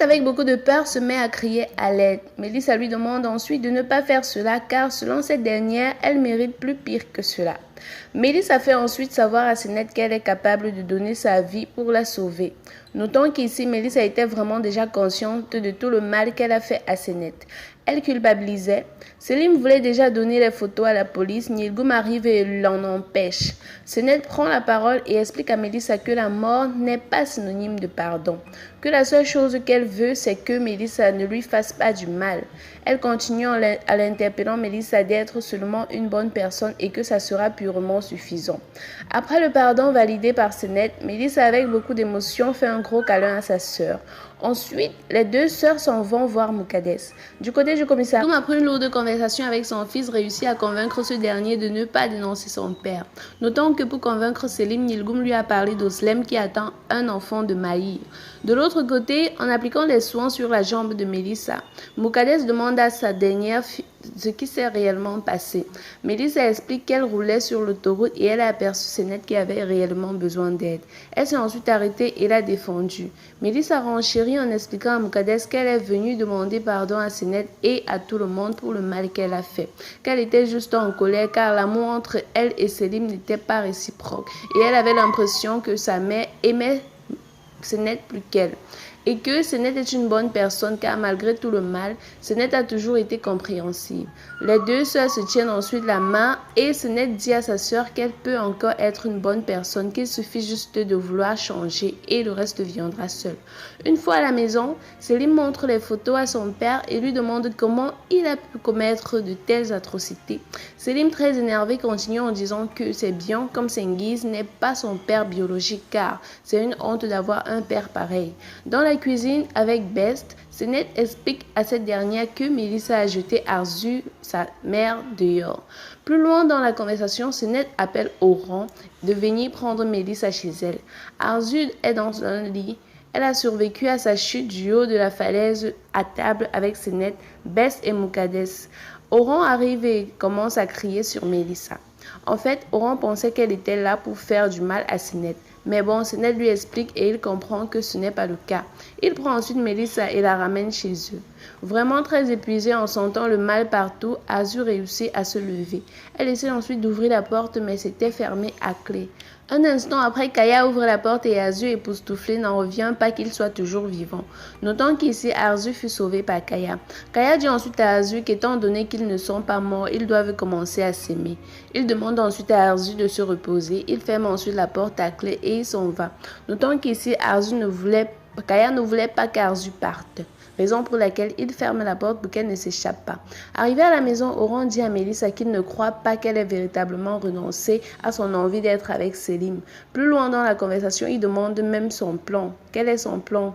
Avec beaucoup de peur, se met à crier à l'aide. Mélissa lui demande ensuite de ne pas faire cela car selon cette dernière, elle mérite plus pire que cela. Mélissa fait ensuite savoir à Senette qu'elle est capable de donner sa vie pour la sauver. Notons qu'ici, Mélissa était vraiment déjà consciente de tout le mal qu'elle a fait à Senette. Elle culpabilisait. Selim voulait déjà donner les photos à la police. Nilgoum arrive et l'en empêche. Senette prend la parole et explique à Mélissa que la mort n'est pas synonyme de pardon. Que la seule chose qu'elle veut, c'est que Mélissa ne lui fasse pas du mal. Elle continue à l'interpellant Mélissa d'être seulement une bonne personne et que ça sera purement suffisant. Après le pardon validé par Senette, Mélissa avec beaucoup d'émotion fait un gros câlin à sa sœur. Ensuite, les deux sœurs s'en vont voir Moukadès. Du côté du commissaire, Nilgoum, après une lourde conversation avec son fils, réussit à convaincre ce dernier de ne pas dénoncer son père. Notons que pour convaincre Selim, Nilgoum lui a parlé d'Oslem qui attend un enfant de Maïr. De l'autre côté, en appliquant les soins sur la jambe de Mélissa, Moukadès demande à sa dernière fille ce qui s'est réellement passé. Mélissa explique qu'elle roulait sur l'autoroute et elle a aperçu Senette qui avait réellement besoin d'aide. Elle s'est ensuite arrêtée et l'a défendue. Mélissa renchérit en expliquant à Moukadès qu'elle est venue demander pardon à Senette et à tout le monde pour le mal qu'elle a fait. Qu'elle était juste en colère car l'amour entre elle et Selim n'était pas réciproque et elle avait l'impression que sa mère aimait Senette plus qu'elle. Et que Senette est une bonne personne car malgré tout le mal, Senette a toujours été compréhensive. Les deux sœurs se tiennent ensuite la main et Senette dit à sa sœur qu'elle peut encore être une bonne personne, qu'il suffit juste de vouloir changer et le reste viendra seul. Une fois à la maison, Selim montre les photos à son père et lui demande comment il a pu commettre de telles atrocités. Selim, très énervé, continue en disant que c'est bien comme Sengiz n'est pas son père biologique car c'est une honte d'avoir un père pareil. Dans la cuisine avec Best, Senette explique à cette dernière que Mélissa a jeté Arzu, sa mère, dehors. Plus loin dans la conversation, Senette appelle Oran de venir prendre Mélissa chez elle. Arzu est dans un lit. Elle a survécu à sa chute du haut de la falaise à table avec Senette, Best et Moukadès. Oran arrive et commence à crier sur Mélissa. En fait, Oran pensait qu'elle était là pour faire du mal à Senette. Mais bon, Senette lui explique et il comprend que ce n'est pas le cas. Il prend ensuite Mélissa et la ramène chez eux. Vraiment très épuisée en sentant le mal partout, Arzu réussit à se lever. Elle essaie ensuite d'ouvrir la porte mais c'était fermé à clé. Un instant après, Kaya ouvre la porte et Arzu, époustouflé, n'en revient pas qu'il soit toujours vivant. Notons qu'ici, Arzu fut sauvé par Kaya. Kaya dit ensuite à Arzu qu'étant donné qu'ils ne sont pas morts, ils doivent commencer à s'aimer. Il demande ensuite à Arzu de se reposer. Il ferme ensuite la porte à clé et il s'en va. Notons qu'ici, Kaya ne voulait pas qu'Arzu parte. Raison pour laquelle il ferme la porte pour qu'elle ne s'échappe pas. Arrivé à la maison, Oran dit à Mélissa qu'il ne croit pas qu'elle ait véritablement renoncé à son envie d'être avec Selim. Plus loin dans la conversation, il demande même son plan. Quel est son plan?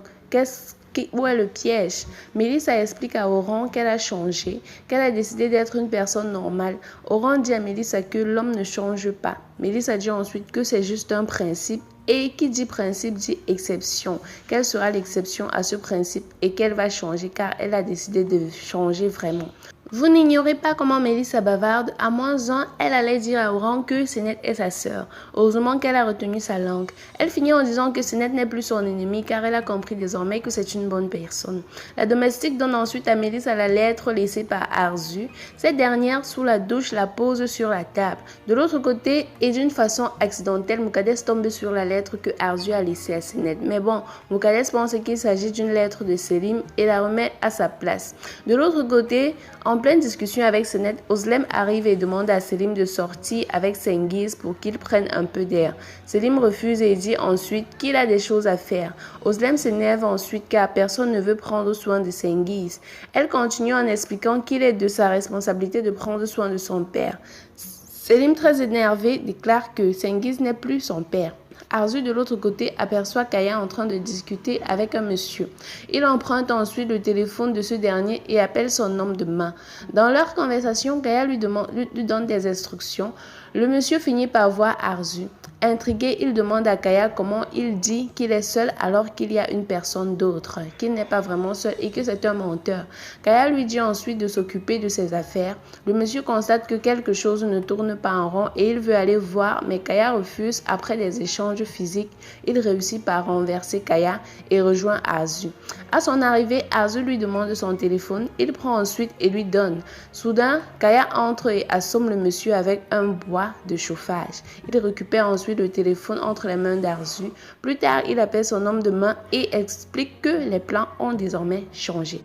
Où est le piège? Mélissa explique à Oran qu'elle a changé, qu'elle a décidé d'être une personne normale. Oran dit à Mélissa que l'homme ne change pas. Mélissa dit ensuite que c'est juste un principe. Et qui dit principe dit exception. Quelle sera l'exception à ce principe et qu'elle va changer car elle a décidé de changer vraiment. Vous n'ignorez pas comment Mélissa bavarde. À -1, elle allait dire à Oran que Senette est sa sœur. Heureusement qu'elle a retenu sa langue. Elle finit en disant que Senette n'est plus son ennemi car elle a compris désormais que c'est une bonne personne. La domestique donne ensuite à Mélissa la lettre laissée par Arzu. Cette dernière, sous la douche, la pose sur la table. De l'autre côté, et d'une façon accidentelle, Moukadès tombe sur la lettre que Arzu a laissée à Senette. Mais bon, Moukadès pense qu'il s'agit d'une lettre de Selim et la remet à sa place. De l'autre côté, en pleine discussion avec Senette, Oslem arrive et demande à Selim de sortir avec Sengiz pour qu'il prenne un peu d'air. Selim refuse et dit ensuite qu'il a des choses à faire. Oslem s'énerve ensuite car personne ne veut prendre soin de Sengiz. Elle continue en expliquant qu'il est de sa responsabilité de prendre soin de son père. Selim, très énervé, déclare que Sengiz n'est plus son père. Arzu, de l'autre côté, aperçoit Kaya en train de discuter avec un monsieur. Il emprunte ensuite le téléphone de ce dernier et appelle son homme de main. Dans leur conversation, Kaya lui donne des instructions. Le monsieur finit par voir Arzu. Intrigué, il demande à Kaya comment il dit qu'il est seul alors qu'il y a une personne d'autre, qu'il n'est pas vraiment seul et que c'est un menteur. Kaya lui dit ensuite de s'occuper de ses affaires. Le monsieur constate que quelque chose ne tourne pas en rond et il veut aller voir, mais Kaya refuse. Après des échanges physiques, il réussit par renverser Kaya et rejoint Arzu. À son arrivée, Arzu lui demande son téléphone. Il prend ensuite et lui donne. Soudain, Kaya entre et assomme le monsieur avec un bois de chauffage. Il récupère ensuite le téléphone entre les mains d'Arzu. Plus tard, il appelle son homme de main et explique que les plans ont désormais changé.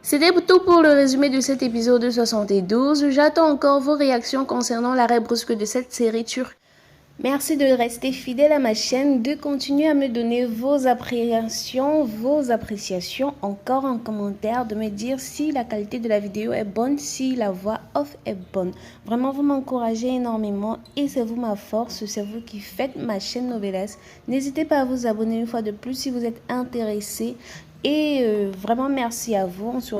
C'était tout pour le résumé de cet épisode 72. J'attends encore vos réactions concernant l'arrêt brusque de cette série turque. Merci de rester fidèle à ma chaîne, de continuer à me donner vos appréciations, encore en commentaire, de me dire si la qualité de la vidéo est bonne, si la voix off est bonne. Vraiment, vous m'encouragez énormément et c'est vous ma force, c'est vous qui faites ma chaîne Novelas. N'hésitez pas à vous abonner une fois de plus si vous êtes intéressé et vraiment merci à vous.